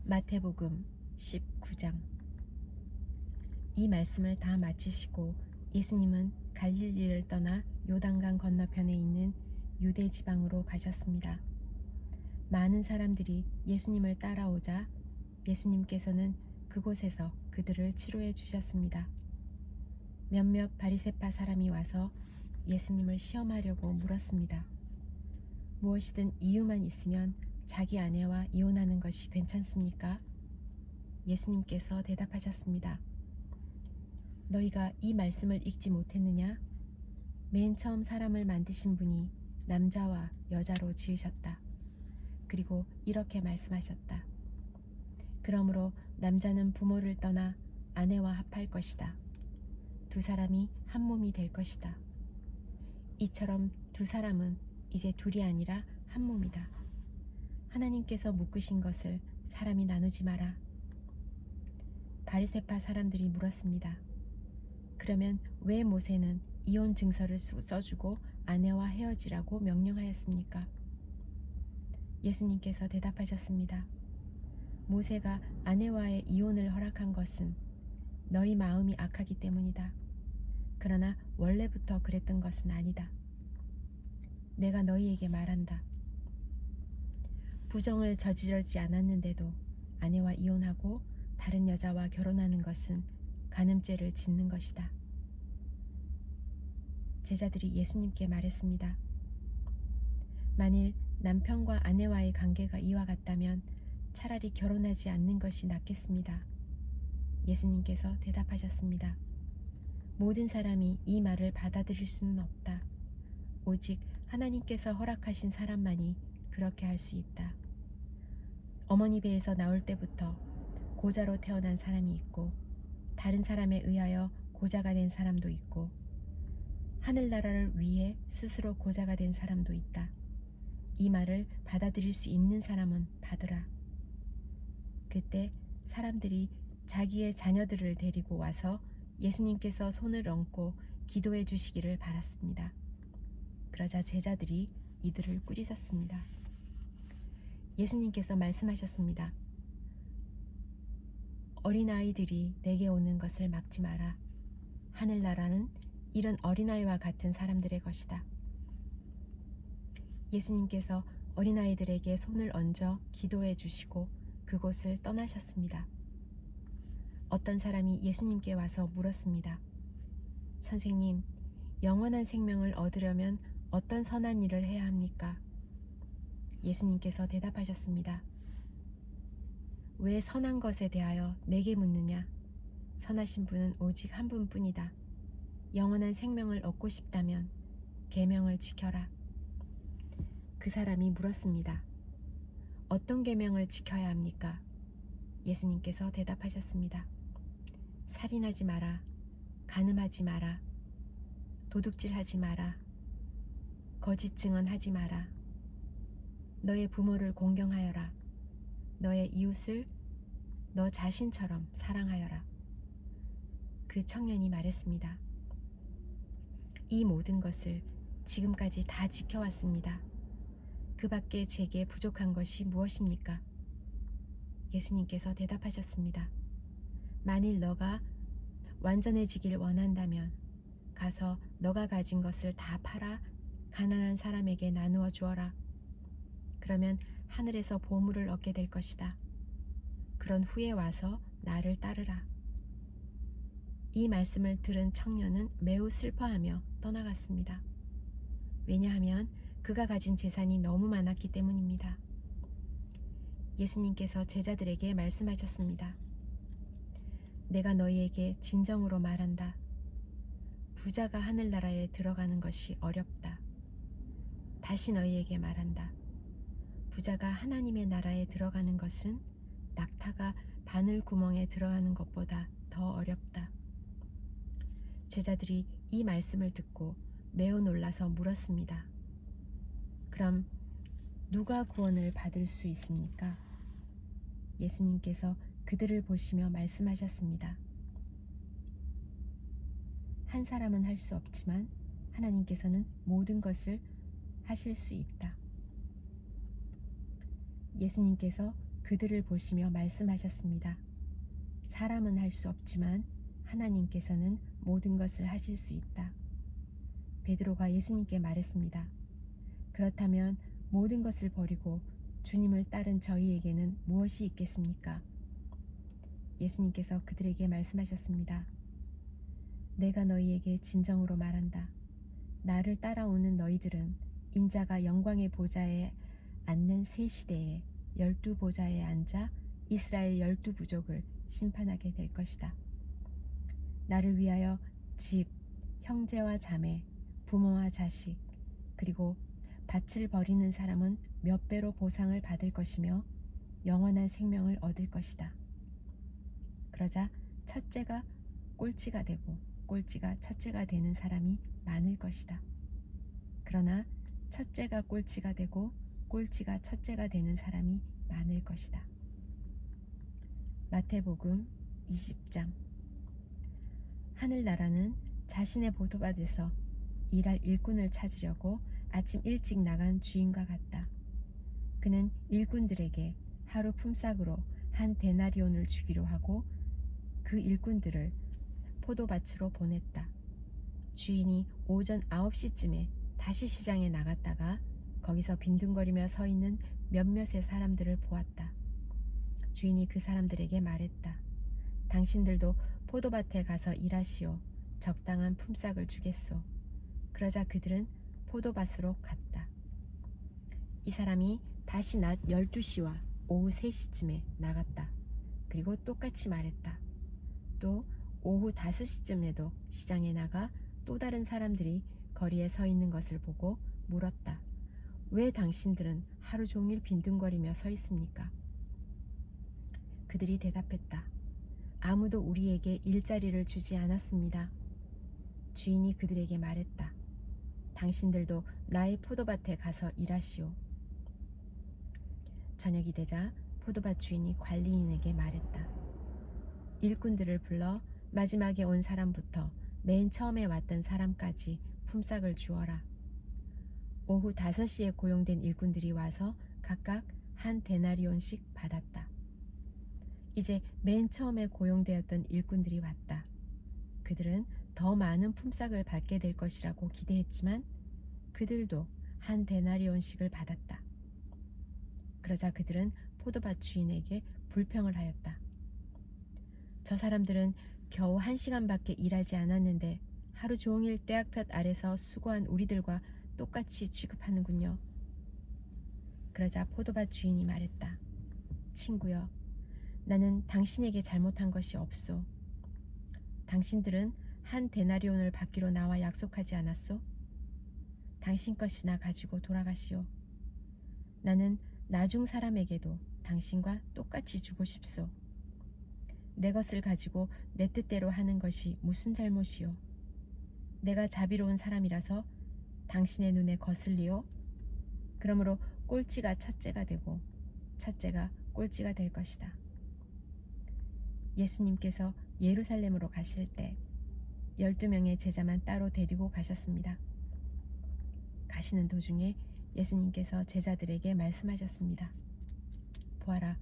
마태복음 19장. 이 말씀을 다 마치시고 예수님은 갈릴리를 떠나 요단강 건너편에 있는 유대 지방으로 가셨습니다. 많은 사람들이 예수님을 따라오자 예수님께서는 그곳에서 그들을 치료해 주셨습니다. 몇몇 바리새파 사람이 와서 예수님을 시험하려고 물었습니다. 무엇이든 이유만 있으면 자기 아내와 이혼하는 것이 괜찮습니까? 예수님께서 대답하셨습니다. 너희가 이 말씀을 읽지 못했느냐? 맨 처음 사람을 만드신 분이 남자와 여자로 지으셨다. 그리고 이렇게 말씀하셨다. 그러므로 남자는 부모를 떠나 아내와 합할 것이다. 두 사람이 한 몸이 될 것이다. 이처럼 두 사람은 이제 둘이 아니라 한 몸이다. 하나님께서 묶으신 것을 사람이 나누지 마라. 바리새파 사람들이 물었습니다. 그러면 왜 모세는 이혼 증서를 써주고 아내와 헤어지라고 명령하였습니까? 예수님께서 대답하셨습니다. 모세가 아내와의 이혼을 허락한 것은 너희 마음이 악하기 때문이다. 그러나 원래부터 그랬던 것은 아니다. 내가 너희에게 말한다. 부정을 저지르지 않았는데도 아내와 이혼하고 다른 여자와 결혼하는 것은 간음죄를 짓는 것이다. 제자들이 예수님께 말했습니다. 만일 남편과 아내와의 관계가 이와 같다면 차라리 결혼하지 않는 것이 낫겠습니다. 예수님께서 대답하셨습니다. 모든 사람이 이 말을 받아들일 수는 없다. 오직 하나님께서 허락하신 사람만이 그렇게 할 수 있다. 어머니 배에서 나올 때부터 고자로 태어난 사람이 있고 다른 사람에 의하여 고자가 된 사람도 있고 하늘나라를 위해 스스로 고자가 된 사람도 있다. 이 말을 받아들일 수 있는 사람은 받으라. 그때 사람들이 자기의 자녀들을 데리고 와서 예수님께서 손을 얹고 기도해 주시기를 바랐습니다. 그러자 제자들이 이들을 꾸짖었습니다. 예수님께서 말씀하셨습니다. 어린아이들이 내게 오는 것을 막지 마라. 하늘나라는 이런 어린아이와 같은 사람들의 것이다. 예수님께서 어린아이들에게 손을 얹어 기도해 주시고 그곳을 떠나셨습니다. 어떤 사람이 예수님께 와서 물었습니다. 선생님, 영원한 생명을 얻으려면 어떤 선한 일을 해야 합니까? 예수님께서 대답하셨습니다. 왜 선한 것에 대하여 내게 묻느냐? 선하신 분은 오직 한 분뿐이다. 영원한 생명을 얻고 싶다면 계명을 지켜라. 그 사람이 물었습니다. 어떤 계명을 지켜야 합니까? 예수님께서 대답하셨습니다. 살인하지 마라. 간음하지 마라. 도둑질하지 마라. 거짓 증언하지 마라. 너의 부모를 공경하여라. 너의 이웃을 너 자신처럼 사랑하여라. 그 청년이 말했습니다. 이 모든 것을 지금까지 다 지켜왔습니다. 그 밖에 제게 부족한 것이 무엇입니까? 예수님께서 대답하셨습니다. 만일 너가 완전해지길 원한다면 가서 너가 가진 것을 다 팔아 가난한 사람에게 나누어 주어라. 그러면 하늘에서 보물을 얻게 될 것이다. 그런 후에 와서 나를 따르라. 이 말씀을 들은 청년은 매우 슬퍼하며 떠나갔습니다. 왜냐하면 그가 가진 재산이 너무 많았기 때문입니다. 예수님께서 제자들에게 말씀하셨습니다. 내가 너희에게 진정으로 말한다. 부자가 하늘나라에 들어가는 것이 어렵다. 다시 너희에게 말한다. 부자가 하나님의 나라에 들어가는 것은 낙타가 바늘 구멍에 들어가는 것보다 더 어렵다. 제자들이 이 말씀을 듣고 매우 놀라서 물었습니다. 그럼 누가 구원을 받을 수 있습니까? 예수님께서 그들을 보시며 말씀하셨습니다. 한 사람은 할 수 없지만 하나님께서는 모든 것을 하실 수 있다. 예수님께서 그들을 보시며 말씀하셨습니다. 사람은 할 수 없지만 하나님께서는 모든 것을 하실 수 있다. 베드로가 예수님께 말했습니다. 그렇다면 모든 것을 버리고 주님을 따른 저희에게는 무엇이 있겠습니까? 예수님께서 그들에게 말씀하셨습니다. 내가 너희에게 진정으로 말한다. 나를 따라오는 너희들은 인자가 영광의 보좌에 앉는 새 시대에 12보좌에 앉아 이스라엘 12부족을 심판하게 될 것이다. 나를 위하여 집, 형제와 자매, 부모와 자식, 그리고 밭을 버리는 사람은 몇 배로 보상을 받을 것이며 영원한 생명을 얻을 것이다. 그러자 첫째가 꼴찌가 되고 꼴찌가 첫째가 되는 사람이 많을 것이다. 그러나 첫째가 꼴찌가 되고 꼴찌가 첫째가 되는 사람이 많을 것이다. 마태복음 20장. 하늘나라는 자신의 보도밭에서 일할 일꾼을 찾으려고 아침 일찍 나간 주인과 같다. 그는 일꾼들에게 하루 품삯으로 한 데나리온을 주기로 하고 그 일꾼들을 포도밭으로 보냈다. 주인이 오전 9시쯤에 다시 시장에 나갔다가 거기서 빈둥거리며 서 있는 몇몇의 사람들을 보았다. 주인이 그 사람들에게 말했다. 당신들도 포도밭에 가서 일하시오. 적당한 품삯을 주겠소. 그러자 그들은 포도밭으로 갔다. 이 사람이 다시 낮 12시와 오후 3시쯤에 나갔다. 그리고 똑같이 말했다. 또 오후 5시쯤에도 시장에 나가 또 다른 사람들이 거리에 서 있는 것을 보고 물었다. 왜 당신들은 하루 종일 빈둥거리며 서 있습니까? 그들이 대답했다. 아무도 우리에게 일자리를 주지 않았습니다. 주인이 그들에게 말했다. 당신들도 나의 포도밭에 가서 일하시오. 저녁이 되자 포도밭 주인이 관리인에게 말했다. 일꾼들을 불러 마지막에 온 사람부터 맨 처음에 왔던 사람까지 품삯을 주어라. 오후 5시에 고용된 일꾼들이 와서 각각 한 데나리온씩 받았다. 이제 맨 처음에 고용되었던 일꾼들이 왔다. 그들은 더 많은 품삯을 받게 될 것이라고 기대했지만 그들도 한 데나리온씩을 받았다. 그러자 그들은 포도밭 주인에게 불평을 하였다. 저 사람들은 겨우 1시간밖에 일하지 않았는데 하루 종일 떼약볕 아래서 수고한 우리들과 똑같이 취급하는군요. 그러자 포도밭 주인이 말했다. 친구여, 나는 당신에게 잘못한 것이 없소. 당신들은 한 데나리온을 받기로 나와 약속하지 않았소? 당신 것이나 가지고 돌아가시오. 나는 나중 사람에게도 당신과 똑같이 주고 싶소. 내 것을 가지고 내 뜻대로 하는 것이 무슨 잘못이오? 내가 자비로운 사람이라서 당신의 눈에 거슬리오? 그러므로 꼴찌가 첫째가 되고 첫째가 꼴찌가 될 것이다. 예수님께서 예루살렘으로 가실 때 12명의 제자만 따로 데리고 가셨습니다. 가시는 도중에 예수님께서 제자들에게 말씀하셨습니다. 보아라,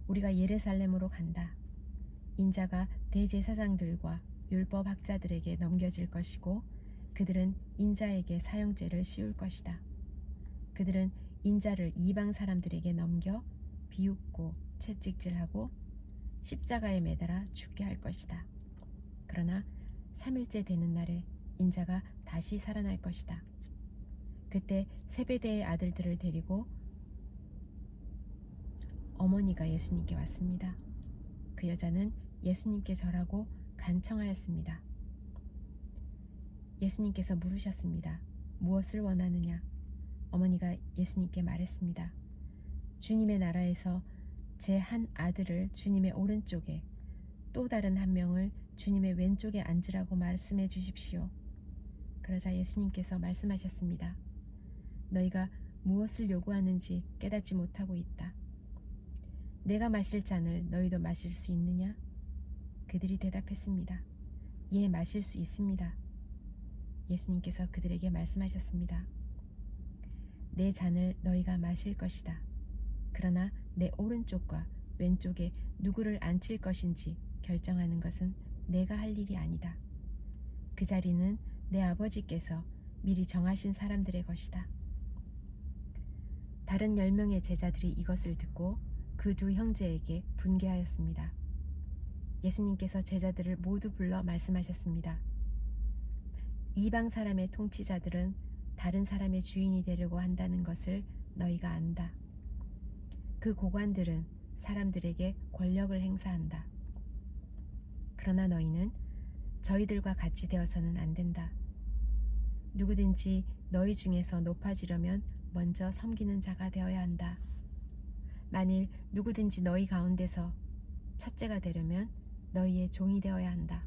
우리가 예루살렘으로 간다. 인자가 대제사장들과 율법학자들에게 넘겨질 것이고 그들은 인자에게 사형죄를 씌울 것이다. 그들은 인자를 이방 사람들에게 넘겨 비웃고 채찍질하고 십자가에 매달아 죽게 할 것이다. 그러나 3일째 되는 날에 인자가 다시 살아날 것이다. 그때 세베대의 아들들을 데리고 어머니가 예수님께 왔습니다. 그 여자는 예수님께 절하고 간청하였습니다. 예수님께서 물으셨습니다. 무엇을 원하느냐? 어머니가 예수님께 말했습니다. 주님의 나라에서 제 한 아들을 주님의 오른쪽에 또 다른 한 명을 주님의 왼쪽에 앉으라고 말씀해 주십시오. 그러자 예수님께서 말씀하셨습니다. 너희가 무엇을 요구하는지 깨닫지 못하고 있다. 내가 마실 잔을 너희도 마실 수 있느냐? 그들이 대답했습니다. 예, 마실 수 있습니다. 예수님께서 그들에게 말씀하셨습니다. 내 잔을 너희가 마실 것이다. 그러나 내 오른쪽과 왼쪽에 누구를 앉힐 것인지 결정하는 것은 내가 할 일이 아니다. 그 자리는 내 아버지께서 미리 정하신 사람들의 것이다. 다른 10명의 제자들이 이것을 듣고 그 두 형제에게 분개하였습니다. 예수님께서 제자들을 모두 불러 말씀하셨습니다. 이방 사람의 통치자들은 다른 사람의 주인이 되려고 한다는 것을 너희가 안다. 그 고관들은 사람들에게 권력을 행사한다. 그러나 너희는 저희들과 같이 되어서는 안 된다. 누구든지 너희 중에서 높아지려면 먼저 섬기는 자가 되어야 한다. 만일 누구든지 너희 가운데서 첫째가 되려면 너희의 종이 되어야 한다.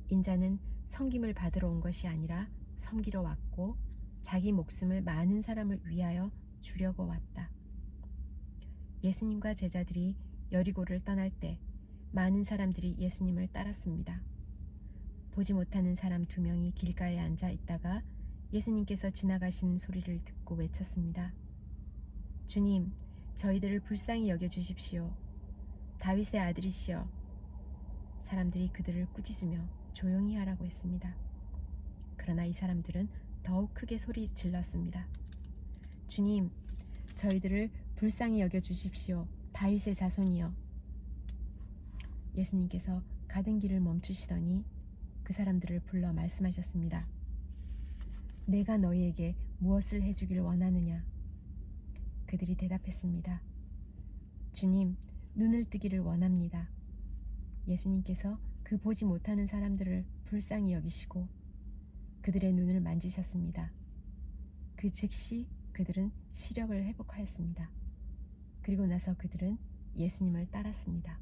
인자는 섬김을 받으러 온 것이 아니라 섬기러 왔고 자기 목숨을 많은 사람을 위하여 주려고 왔다. 예수님과 제자들이 여리고를 떠날 때 많은 사람들이 예수님을 따랐습니다. 보지 못하는 사람 2명이 길가에 앉아 있다가 예수님께서 지나가신 소리를 듣고 외쳤습니다. 주님, 저희들을 불쌍히 여겨주십시오. 다윗의 아들이시여. 사람들이 그들을 꾸짖으며 조용히 하라고 했습니다. 그러나 이 사람들은 더욱 크게 소리 질렀습니다. 주님, 저희들을 불쌍히 여겨주십시오. 다윗의 자손이여. 예수님께서 가던 길을 멈추시더니 그 사람들을 불러 말씀하셨습니다. 내가 너희에게 무엇을 해주길 원하느냐? 그들이 대답했습니다. 주님, 눈을 뜨기를 원합니다. 예수님께서 그 보지 못하는 사람들을 불쌍히 여기시고 그들의 눈을 만지셨습니다. 그 즉시 그들은 시력을 회복하였습니다. 그리고 나서 그들은 예수님을 따랐습니다.